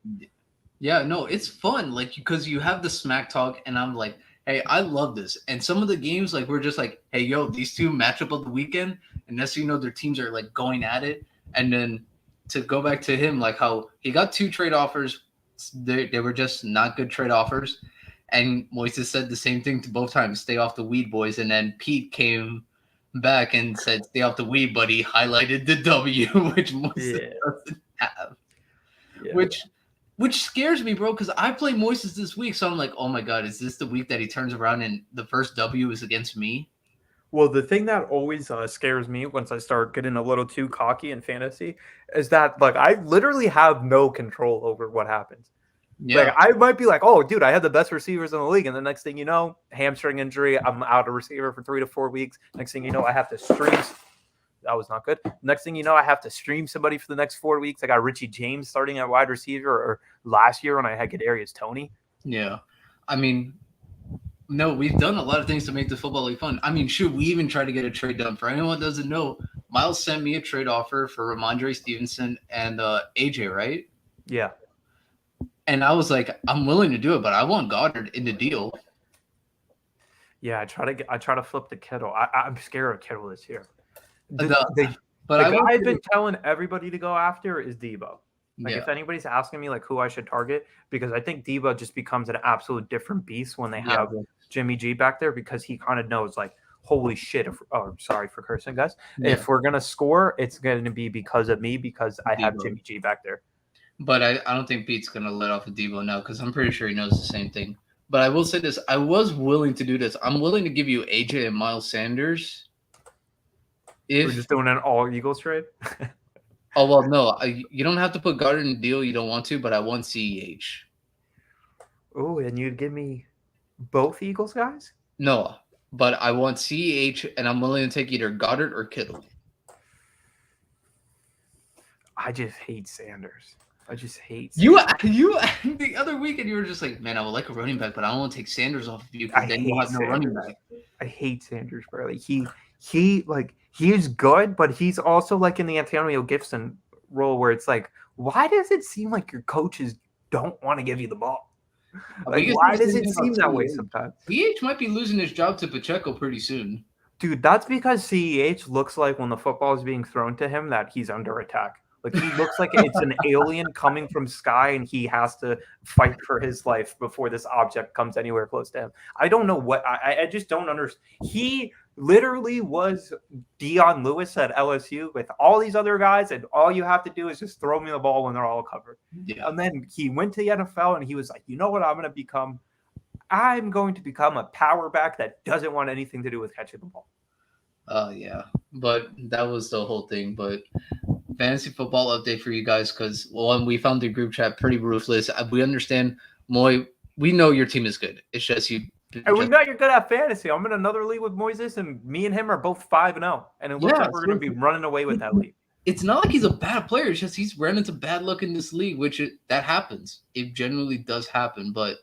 Yeah, no, it's fun. Because you have the smack talk, and I'm like, hey, I love this. And some of the games, we're just like, hey, yo, these two match up on the weekend. And next thing you know, their teams are, going at it. And then to go back to him, how he got 2 trade offers. They were just not good trade offers. And Moises said the same thing to both times, stay off the weed, boys. And then Pete came back and said, stay off the weed, but he highlighted the W, which Moises doesn't have. Yeah. Which scares me, bro, because I play Moises this week, so I'm like, oh my God, is this the week that he turns around and the first W is against me? Well, the thing that always scares me once I start getting a little too cocky in fantasy is that, I literally have no control over what happens. Yeah. I might be oh, dude, I have the best receivers in the league, and the next thing you know, hamstring injury, I'm out of receiver for 3 to 4 weeks. Next thing you know, I have to stream. That was not good. Next thing you know, I have to stream somebody for the next 4 weeks. I got Richie James starting at wide receiver, or last year when I had Kadarius Toney. Yeah. No, we've done a lot of things to make the football league fun. Shoot, we even tried to get a trade done. For anyone that doesn't know, Myles sent me a trade offer for Ramondre Stevenson and AJ, right? Yeah. And I was like, I'm willing to do it, but I want Goddard in the deal. Yeah, I try to flip the Kittle. I'm scared of Kittle this year. The guy I've been telling everybody to go after is Debo. If anybody's asking me who I should target, because I think Debo just becomes an absolute different beast when they have Jimmy G back there, because he kind of knows holy shit. Sorry for cursing, guys. Yeah. If we're gonna score, it's going to be because of me, because I have Jimmy G back there. But I don't think Pete's gonna let off a Debo now, because I'm pretty sure he knows the same thing. But I will say this: I was willing to do this. I'm willing to give you AJ and Miles Sanders. We're just doing an all Eagles trade? Oh, well, no. You don't have to put Goddard in the deal. You don't want to, but I want CEH. Oh, and you'd give me both Eagles guys? No, but I want CEH, and I'm willing to take either Goddard or Kittle. I just hate Sanders. You the other weekend you were just like, man, I would like a running back, but I don't want to take Sanders off of you because then you have no running back. I hate Sanders, bro. He's good, but he's also in the Antonio Gibson role where it's why does it seem like your coaches don't want to give you the ball? Why does it seem that way sometimes? CEH might be losing his job to Pacheco pretty soon. Dude, that's because CEH looks like when the football is being thrown to him that he's under attack. Like he looks like it's an alien coming from sky, and he has to fight for his life before this object comes anywhere close to him. I don't know what I just don't understand. He literally was Dion Lewis at LSU with all these other guys, and all you have to do is just throw me the ball when they're all covered. Yeah. And then he went to the NFL, and he was like, you know what, I'm going to become a power back that doesn't want anything to do with catching the ball. Yeah. But that was the whole thing. But fantasy football update for you guys, because one, we found the group chat pretty ruthless. We understand, Moy. We know your team is good. It's just you. And we know you're good at fantasy. I'm in another league with Moises, and me and him are both 5-0. And it looks like we're going to be running away with that league. It's not like he's a bad player. It's just he's ran into bad luck in this league, that happens. It generally does happen. But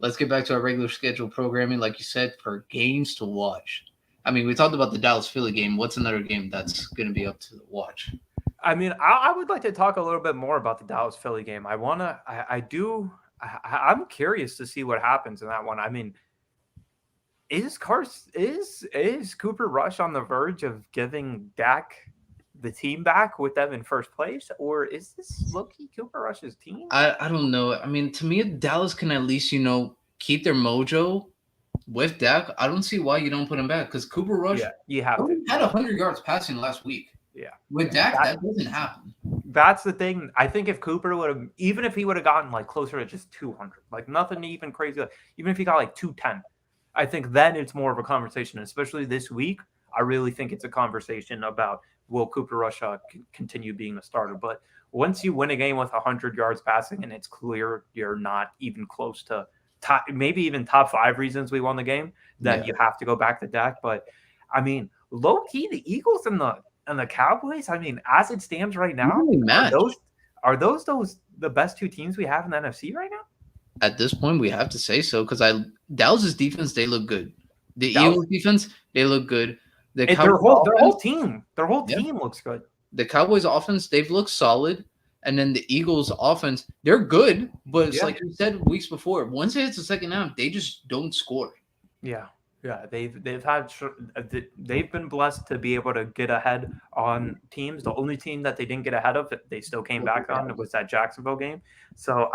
let's get back to our regular schedule programming. Like you said, for games to watch. I mean, we talked about the Dallas-Philly game. What's another game that's going to be up to watch? I mean, I would like to talk a little bit more about the Dallas-Philly game. I'm curious to see what happens in that one. I mean, is Cooper Rush on the verge of giving Dak the team back with them in first place, or is this low-key Cooper Rush's team? I don't know. I mean, to me, Dallas can at least keep their mojo with Dak. I don't see why you don't put him back, because Cooper Rush you have to. Had 100 yards passing last week. Yeah, with Dak that doesn't happen. That's the thing. I think if Cooper would have, even if he would have gotten like closer to just 200, like nothing even crazy, even if he got like 210. I think then it's more of a conversation, especially this week. I really think it's a conversation about will Cooper Rush continue being a starter. But once you win a game with 100 yards passing and it's clear you're not even close to maybe even top 5 reasons we won the game, then you have to go back to Dak. But I mean, low key, the Eagles and the Cowboys, I mean, as it stands right now, are those the best 2 teams we have in the NFC right now? At this point, we have to say so, because Dallas's defense, they look good. The Eagles defense, they look good. Their whole team looks good. The Cowboys offense, they've looked solid, and then the Eagles offense, they're good, but it's like you said weeks before. Once it hits the second half, they just don't score. Yeah, they've been blessed to be able to get ahead on teams. The only team that they didn't get ahead of, they still came back on, was that Jacksonville game. So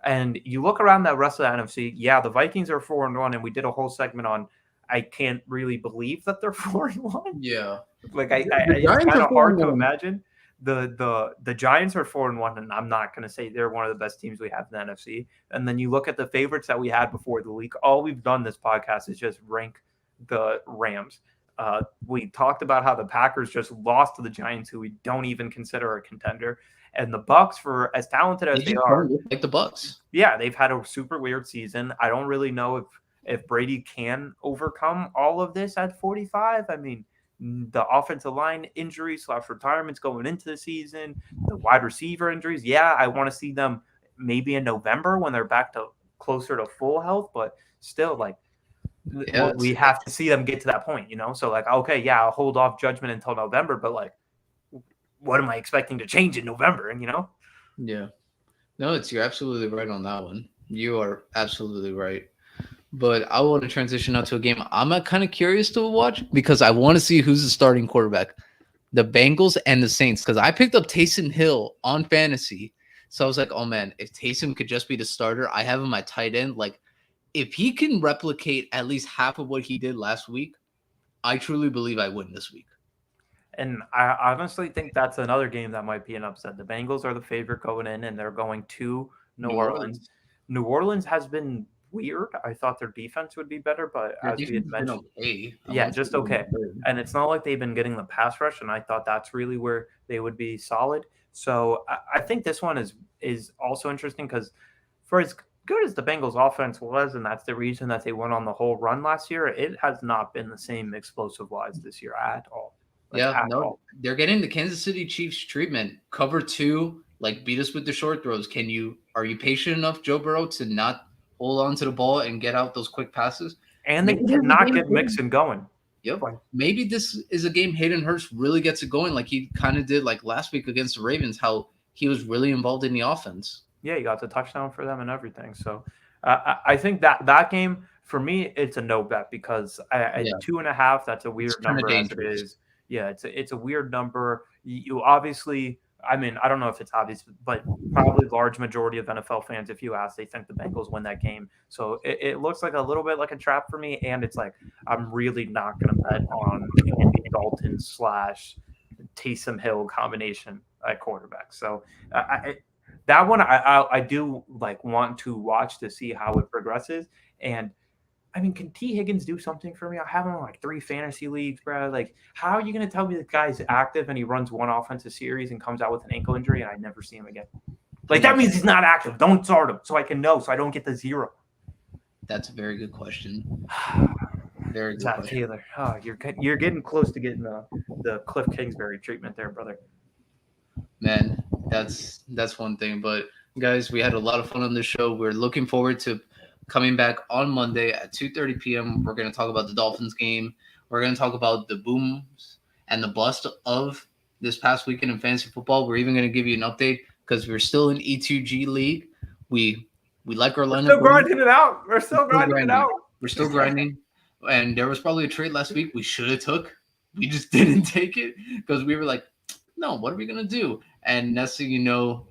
and you look around that rest of the NFC, the Vikings are 4-1, and we did a whole segment on I can't really believe that they're 4-1. Yeah. Like it's kind of hard to imagine. The Giants are 4-1, and I'm not going to say they're one of the best teams we have in the NFC. And then you look at the favorites that we had before the league. All we've done this podcast is just rank the Rams. We talked about how the Packers just lost to the Giants, who we don't even consider a contender. And the Bucks, for as talented as they are, like the Bucks. Yeah, they've had a super weird season. I don't really know if Brady can overcome all of this at 45. I mean, the offensive line injuries / retirements going into the season, the wide receiver injuries. Yeah, I want to see them maybe in November when they're back to closer to full health, but still, like, we have to see them get to that point, So, like, okay, I'll hold off judgment until November, but like, what am I expecting to change in November? And Yeah, no, you're absolutely right on that one. You are absolutely right. But I want to transition out to a game I'm kind of curious to watch, because I want to see who's the starting quarterback, the Bengals and the Saints, because I picked up Taysom Hill on fantasy. So I was like, oh man, if Taysom could just be the starter, I have him at tight end. Like, if he can replicate at least half of what he did last week, I truly believe I win this week. And I honestly think that's another game that might be an upset. The Bengals are the favorite going in, and they're going to New Orleans. New Orleans has been weird. I thought their defense would be better, but as we had mentioned, just okay. And it's not like they've been getting the pass rush, and I thought that's really where they would be solid. So I think this one is also interesting, because for as good as the Bengals offense was, and that's the reason that they went on the whole run last year, it has not been the same explosive wise this year at all. They're getting the Kansas City Chiefs treatment. Cover 2, like, beat us with the short throws. Are you patient enough, Joe Burrow, to not hold on to the ball and get out those quick passes? And they cannot get Mixon going. Yep. Maybe this is a game Hayden Hurst really gets it going, like he kind of did like last week against the Ravens, how he was really involved in the offense. Yeah, he got the touchdown for them and everything. So I think that game, for me, it's a no bet, because at 2.5, that's a weird number as it is. Yeah, it's a weird number. You obviously I mean, I don't know if it's obvious, but probably large majority of NFL fans, if you ask, they think the Bengals win that game. So it looks like a little bit like a trap for me. And it's like, I'm really not going to bet on Andy Dalton / Taysom Hill combination at quarterback. So that one, I do like want to watch to see how it progresses. And I mean, can T. Higgins do something for me? I have him in like 3 fantasy leagues, bro. Like, how are you going to tell me the guy's active and he runs one offensive series and comes out with an ankle injury and I never see him again? Like, that means he's not active. Don't start him so I can know, so I don't get the 0. That's a very good question. Very good Zach question. Taylor. Oh, you're getting close to getting the Cliff Kingsbury treatment there, brother. Man, that's one thing. But guys, we had a lot of fun on this show. We're looking forward to coming back on Monday at 2:30 p.m. We're going to talk about the Dolphins game. We're going to talk about the booms and the bust of this past weekend in fantasy football. We're even going to give you an update because we're still in E2G league. We like our lineup. We're still grinding it out. We're still grinding it out. We're still grinding. And there was probably a trade last week we should have took. We just didn't take it because we were like, no, what are we going to do? And next thing you know,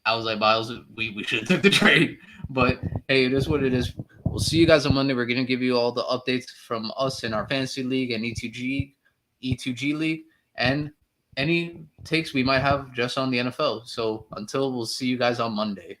I was like, Myles, we should have took the trade. But hey, it is what it is. We'll see you guys on Monday. We're going to give you all the updates from us in our fantasy league and E2G league, and any takes we might have just on the NFL. So until we'll see you guys on Monday.